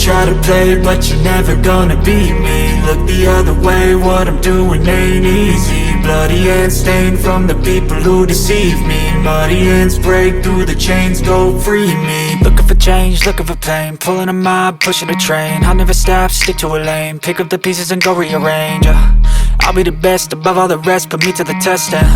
try to play, but you're never gonna beat me. Look the other way, what I'm doing ain't easy. Bloody hands stained from the people who deceive me. Muddy hands break through the chains, go free me. Looking for change, looking for pain, pulling a mob, pushing a train. I'll never stop, stick to a lane, pick up the pieces and go rearrange. I'll be the best above all the rest, put me to the test and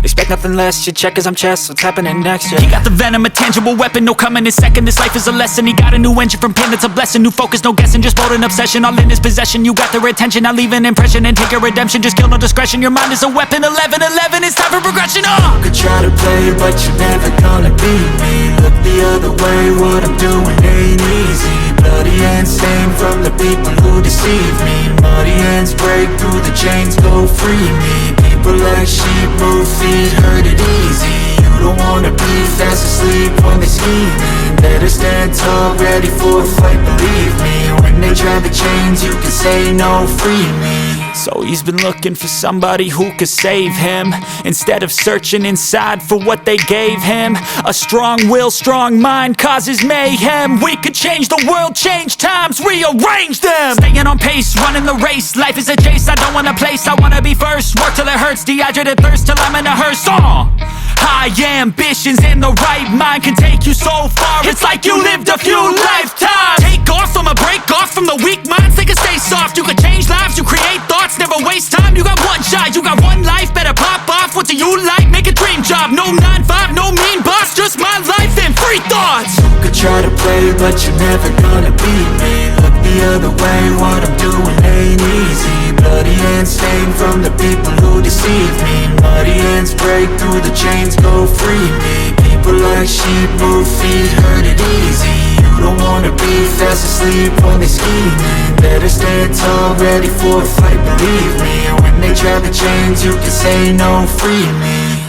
expect nothing less. You check as I'm chess, what's happening next? Yeah. He got the venom, a tangible weapon, no coming in second. This life is a lesson, he got a new engine from pain, that's a blessing. New focus, no guessing, just bold and obsession, all in his possession. You got their attention, I leave an impression and take your redemption. Just kill, no discretion, your mind is a weapon. 11-11, it's time for progression. You could try to play, but you're never gonna beat me. Look the other way, what I'm doing ain't easy. Bloody hands stained from the people who deceive me. Muddy hands break through the chains, go free me. People like sheep move feet, hurt it easy. You don't wanna be fast asleep when they scheming. Better stand tall, ready for a fight, believe me. When they try the chains, you can say no, free me. So he's been looking for somebody who could save him, instead of searching inside for what they gave him. A strong will, strong mind causes mayhem. We could change the world, change times, rearrange them. Staying on pace, running the race. Life is a chase, I don't want a place, I wanna be first. Work till it hurts, dehydrated thirst till I'm in a hearse. High ambitions and the right mind can take you so far. It's like you lived a few lifetimes. Take off from a break off from the weak minds, they can stay soft. You can change lives, you create thoughts, never waste time. You got one shot, you got one life, better pop off. What do you like? Make a dream job. No 9-5, no mean boss, just my life and free thoughts. You could try to play, but you're never gonna beat me. Look the other way, what I'm doing ain't easy. Bloody hands stained from the people who deceive me. Muddy hands break through the chains, go free me. People like sheep move feet, hurt it easy. You don't wanna be fast asleep when they scheming. Better stand tall, ready for a fight, believe me. When they try the chains, you can say no, free me.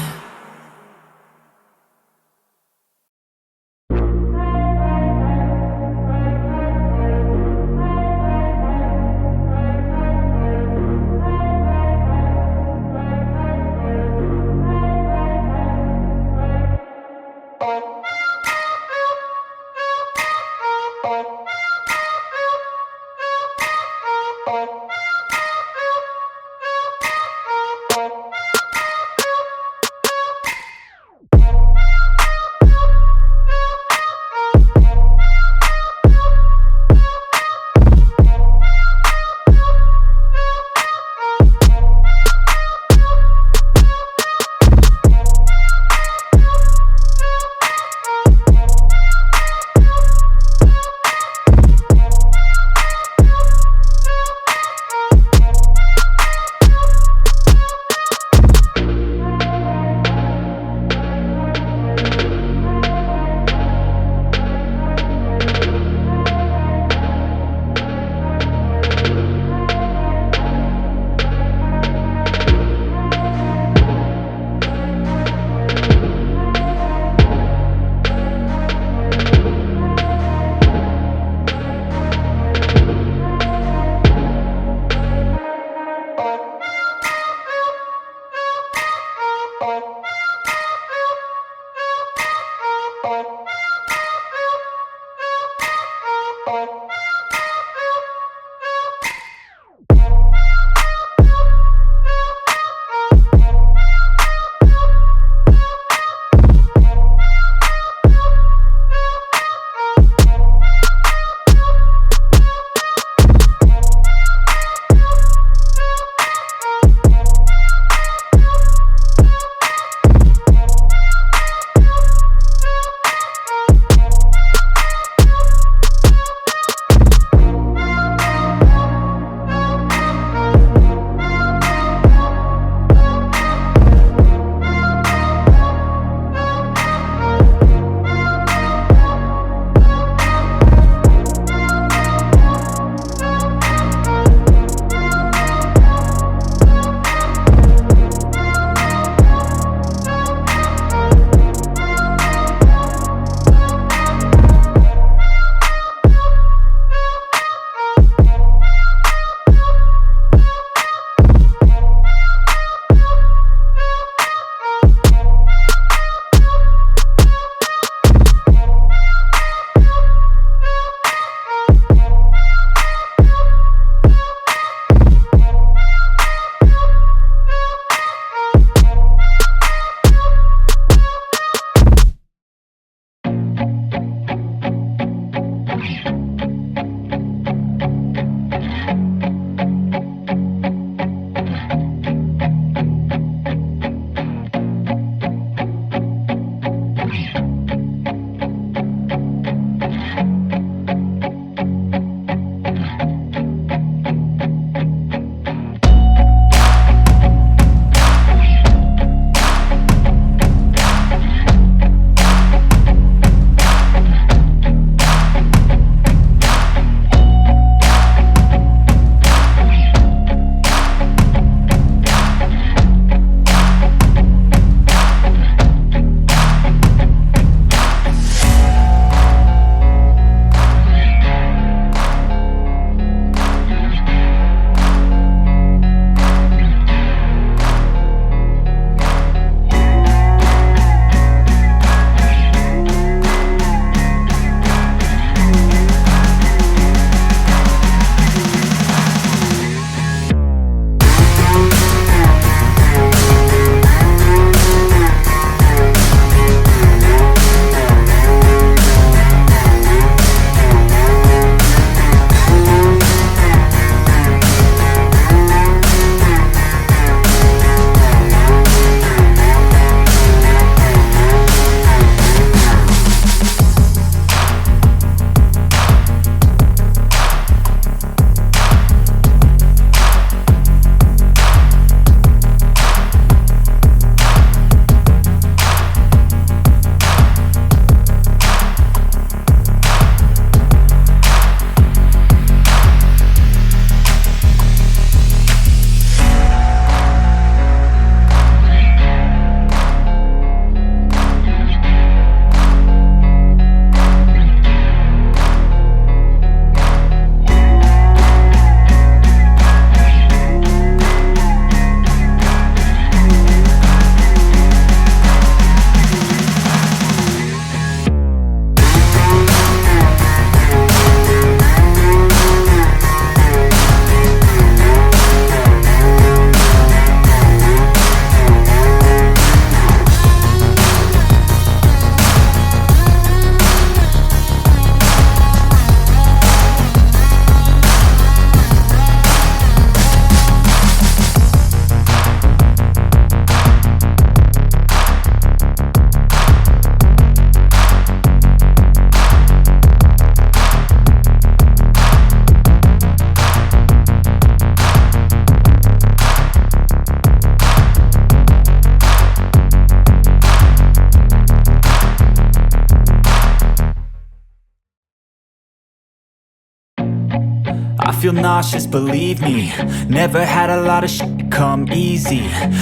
feel nauseous, believe me. Never had a lot of shit come easy.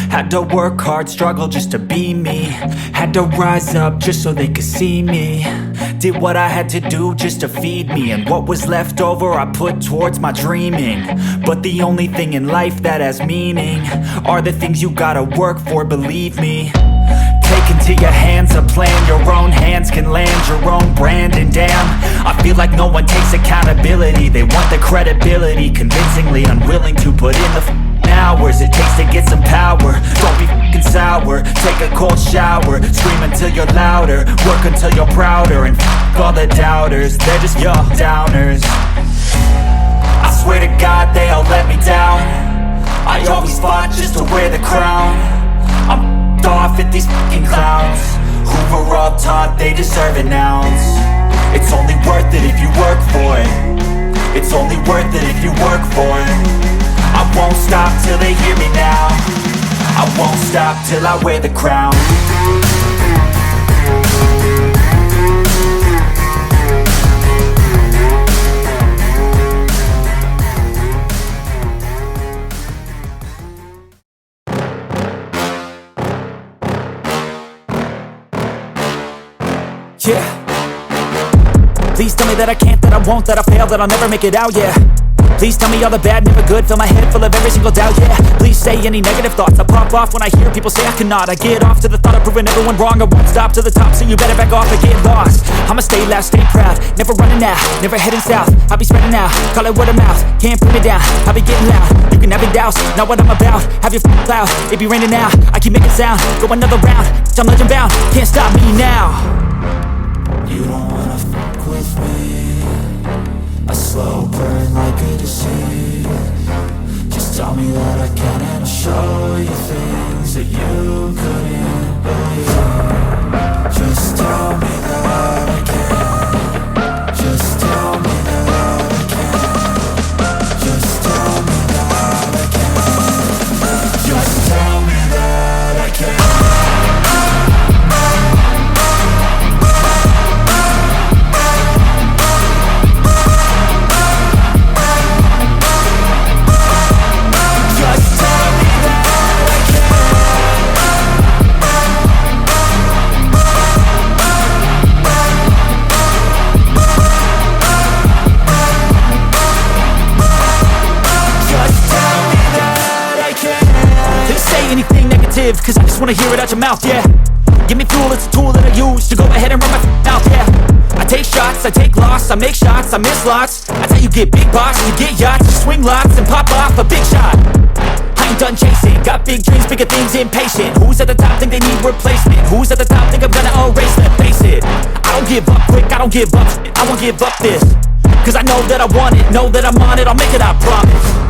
Had to work hard, struggle just to be me. Had to rise up just so they could see me. Did what I had to do just to feed me, and what was left over I put towards my dreaming. But the only thing in life that has meaning are the things you gotta work for, believe me. Take into your hands a plan, your own hands can land your own brand. And damn, I feel like no one takes accountability. They want the credibility, convincingly unwilling to put in the hours it takes to get some power. Don't be f***ing sour, take a cold shower. Scream until you're louder, work until you're prouder. And f*** all the doubters, they're just your downers. I swear to God they all let me down. I always fought just to wear the crown. I'm off at these fucking clowns who were all taught they deserve an ounce. It's only worth it if you work for it. It's only worth it if you work for it. I won't stop till they hear me now. I won't stop till I wear the crown. Yeah. Please tell me that I can't, that I won't, that I fail, that I'll never make it out, yeah. Please tell me all the bad, never good, fill my head full of every single doubt, yeah. Please say any negative thoughts, I pop off when I hear people say I cannot. I get off to the thought of proving everyone wrong. I won't stop to the top, so you better back off and get lost. I'ma stay loud, stay proud, never running out, never heading south. I'll be spreading out, call it word of mouth, can't put me down, I'll be getting loud. You can have your doubts, not what I'm about. Have your f***ing cloud, it be raining now. I keep making sound, go another round, I'm legend bound, can't stop me now. You don't wanna fuck with me. A slow burn like a disease. Just tell me that I can and I'll show you things that you couldn't believe. Just tell me that I can. Just tell me that I can. Just tell me that I can. Just tell me that I can. Cause I just wanna hear it out your mouth, yeah. Give me fuel, it's a tool that I use to go ahead and run my mouth, yeah. I take shots, I take loss, I make shots, I miss lots. That's how you get big boss, you get yachts, you swing lots and pop off a big shot. I ain't done chasing, got big dreams, bigger things, impatient. Who's at the top think they need replacement? Who's at the top think I'm gonna erase them? Face it, I don't give up quick, I don't give up shit, I won't give up this. Cause I know that I want it, know that I'm on it, I'll make it, I promise.